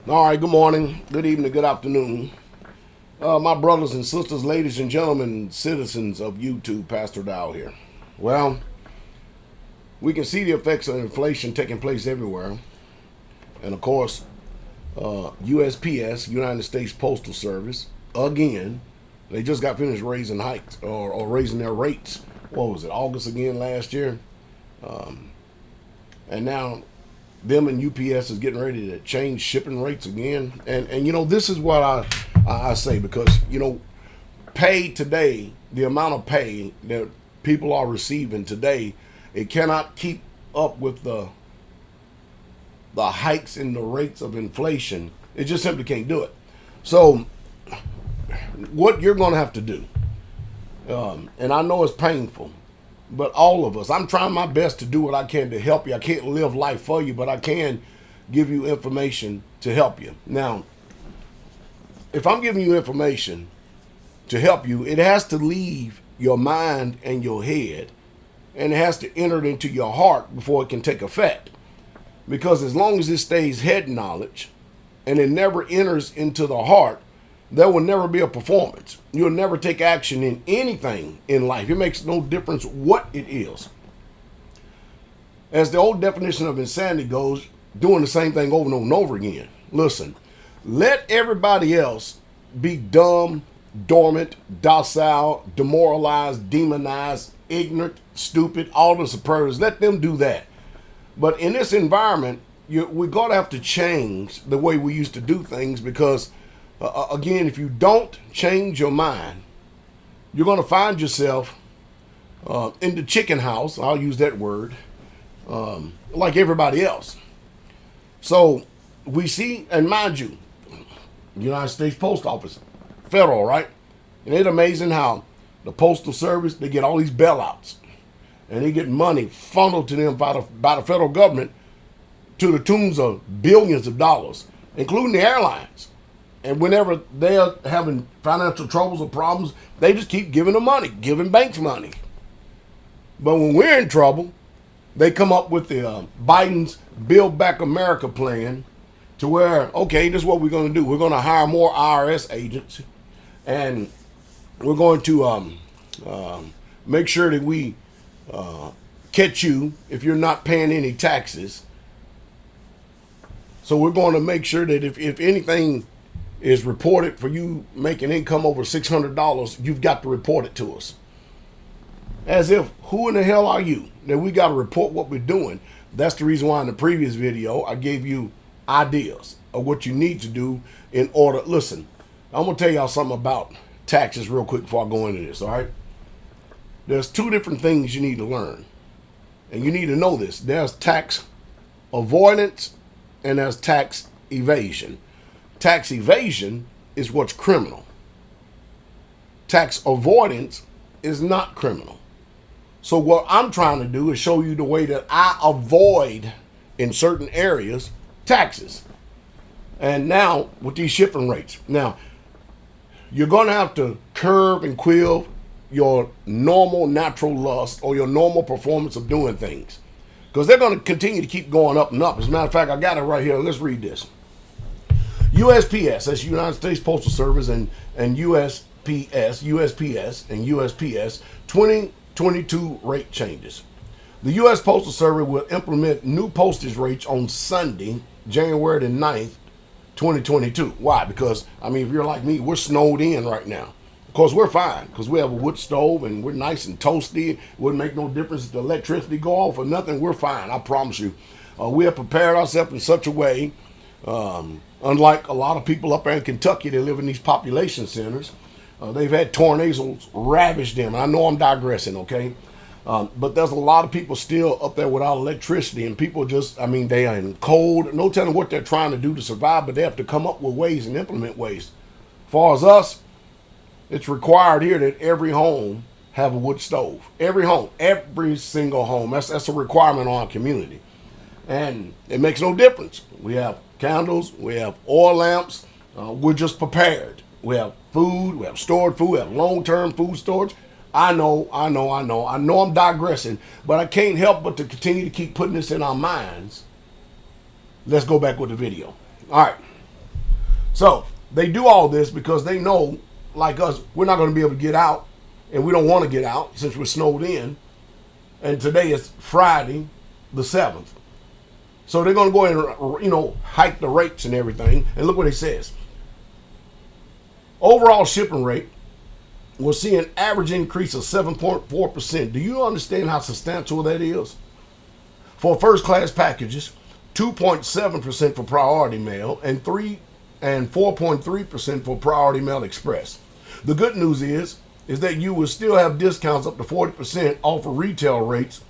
All right, good morning, good evening, good afternoon. My brothers and sisters, ladies and gentlemen, citizens of YouTube, Pastor Dowell here. Well, we can see the effects of inflation taking place everywhere. And of course, USPS, United States Postal Service, again, they just got finished raising hikes or raising their rates. What was it, August again last year? And now them and UPS is getting ready to change shipping rates again. And you know, this is what I say, because, you know, pay today, the amount of pay that people are receiving today, it cannot keep up with the hikes in the rates of inflation. It just simply can't do it. So what you're going to have to do, and I know it's painful, but all of us, I'm trying my best to do what I can to help you. I can't live life for you, but I can give you information to help you. Now, if I'm giving you information to help you, it has to leave your mind and your head, and it has to enter into your heart before it can take effect. Because as long as it stays head knowledge and it never enters into the heart, there will never be a performance. You'll never take action in anything in life. It makes no difference what it is. As the old definition of insanity goes, doing the same thing over and over again. Listen, let everybody else be dumb, dormant, docile, demoralized, demonized, ignorant, stupid, all the superlatives. Let them do that. But in this environment, we're going to have to change the way we used to do things, because again, if you don't change your mind, you're going to find yourself in the chicken house, I'll use that word, like everybody else. So we see, and mind you, United States Post Office, federal, right? And it's amazing how the Postal Service, they get all these bailouts, and they get money funneled to them by the federal government to the tunes of billions of dollars, including the airlines. And whenever they're having financial troubles or problems, they just keep giving them money, giving banks money. But when we're in trouble, they come up with the Biden's Build Back America plan, to where, okay, this is what we're going to do. We're going to hire more IRS agents, and we're going to make sure that we catch you if you're not paying any taxes. So we're going to make sure that if anything is reported for you making income over $600, you've got to report it to us. As if, who in the hell are you that we got to report what we're doing? That's the reason why in the previous video I gave you ideas of what you need to do in order. Listen, I'm going to tell y'all something about taxes real quick before I go into this, all right? There's two different things you need to learn, and you need to know this. There's tax avoidance and there's tax evasion. Tax evasion is what's criminal. Tax avoidance is not criminal. So what I'm trying to do is show you the way that I avoid, in certain areas, taxes. And now with these shipping rates, now you're going to have to curb and quill your normal natural lust or your normal performance of doing things, because they're going to continue to keep going up and up. As a matter of fact, I got it right here. Let's read this. USPS, that's United States Postal Service, and USPS and USPS 2022 rate changes. The U.S. Postal Service will implement new postage rates on Sunday, January the 9th, 2022. Why? Because, I mean, if you're like me, we're snowed in right now. Of course, we're fine because we have a wood stove and we're nice and toasty. It wouldn't make no difference if the electricity go off or nothing. We're fine, I promise you. We have prepared ourselves in such a way, unlike a lot of people up there in Kentucky that live in these population centers. They've had tornadoes ravage them. And I know I'm digressing, okay? But there's a lot of people still up there without electricity, and people just, I mean, they are in cold. No telling what they're trying to do to survive, but they have to come up with ways and implement ways. As far as us, it's required here that every home have a wood stove. Every home, every single home. That's a requirement on our community. And it makes no difference. We have candles, we have oil lamps, we're just prepared. We have food, we have stored food, we have long-term food storage. I know I'm digressing, but I can't help but to continue to keep putting this in our minds. Let's go back with the video. All right. So they do all this because they know, like us, we're not going to be able to get out, and we don't want to get out since we're snowed in. And today is Friday, the 7th. So they're going to go ahead and, hike the rates and everything. And look what it says. Overall shipping rate will see an average increase of 7.4%. Do you understand how substantial that is? For first class packages, 2.7% for priority mail and 4.3% for priority mail express. The good news is that you will still have discounts up to 40% off of retail rates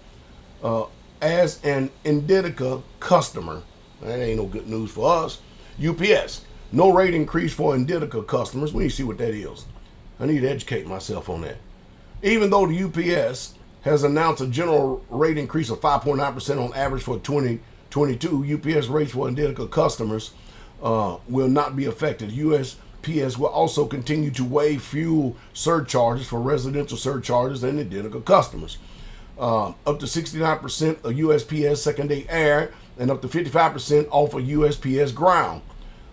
as an Indica customer. That ain't no good news for us. UPS, no rate increase for Indica customers. We need to see what that is. I need to educate myself on that. Even though the UPS has announced a general rate increase of 5.9% on average for 2022, UPS rates for Indica customers will not be affected. USPS will also continue to waive fuel surcharges for residential surcharges and Indica customers. Up to 69% of USPS second-day air and up to 55% off of USPS ground.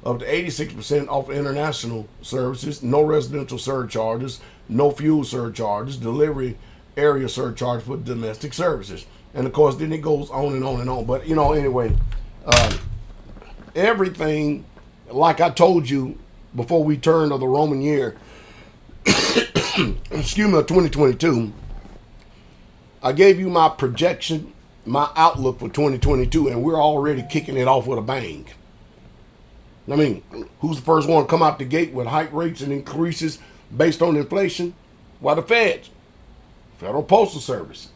Up to 86% off international services, no residential surcharges, no fuel surcharges, delivery area surcharge for domestic services. And of course, then it goes on and on and on. But, anyway, everything, like I told you before we turned of the Roman year, excuse me, 2022, I gave you my projection, my outlook for 2022, and we're already kicking it off with a bang. I mean, who's the first one to come out the gate with hike rates and increases based on inflation? Why, the Feds, Federal Postal Service,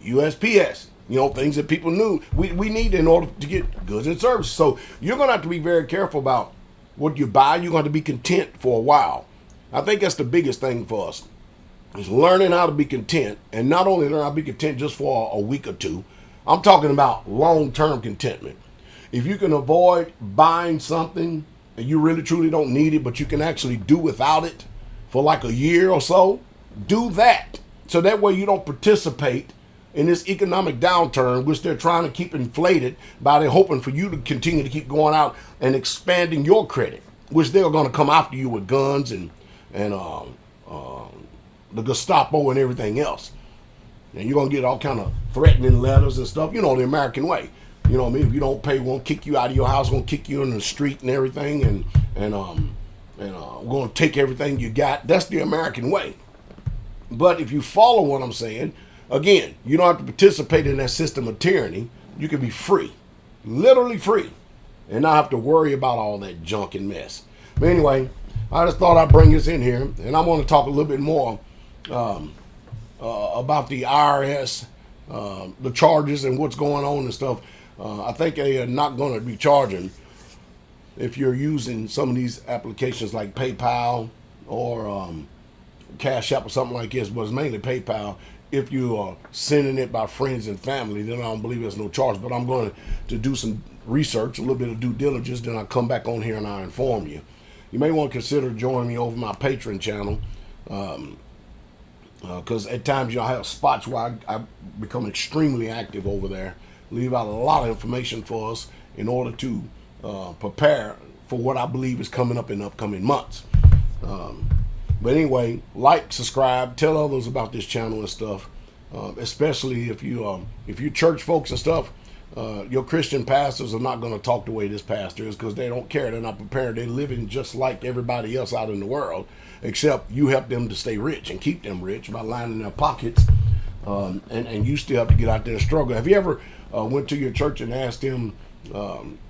USPS, things that people knew we need in order to get goods and services. So you're going to have to be very careful about what you buy. You're going to be content for a while. I think that's the biggest thing for us, is learning how to be content, and not only learn how to be content just for a week or two. I'm talking about long-term contentment. If you can avoid buying something and you really truly don't need it, but you can actually do without it for like a year or so, do that. So that way you don't participate in this economic downturn, which they're trying to keep inflated by they're hoping for you to continue to keep going out and expanding your credit, which they're going to come after you with guns and the Gestapo and everything else. And you're going to get all kind of threatening letters and stuff, the American way. You know what I mean? If you don't pay, we're gonna kick you out of your house, we're gonna kick you in the street and everything, and we're gonna take everything you got. That's the American way. But if you follow what I'm saying, again, you don't have to participate in that system of tyranny. You can be free, literally free, and not have to worry about all that junk and mess. But anyway, I just thought I'd bring this in here, and I want to talk a little bit more about the IRS, the charges and what's going on and stuff. I think they are not going to be charging if you're using some of these applications like PayPal or Cash App or something like this, but it's mainly PayPal. If you are sending it by friends and family, then I don't believe there's no charge. But I'm going to do some research, a little bit of due diligence, then I'll come back on here and I'll inform you. You may want to consider joining me over my Patreon channel, because at times I have spots where I become extremely active over there. Leave out a lot of information for us in order to prepare for what I believe is coming up in the upcoming months. But anyway, like, subscribe, tell others about this channel and stuff, especially if you church folks and stuff. Your Christian pastors are not going to talk the way this pastor is, because they don't care. They're not prepared. They're living just like everybody else out in the world, except you help them to stay rich and keep them rich by lining their pockets. And you still have to get out there and struggle. Have you ever went to your church and asked them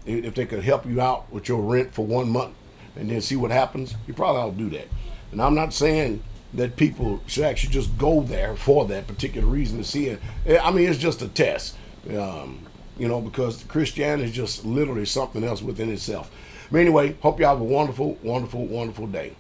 if they could help you out with your rent for 1 month and then see what happens? You probably ought to do that. And I'm not saying that people should actually just go there for that particular reason to see it. I mean, it's just a test, because Christianity is just literally something else within itself. But anyway, hope you have a wonderful, wonderful, wonderful day.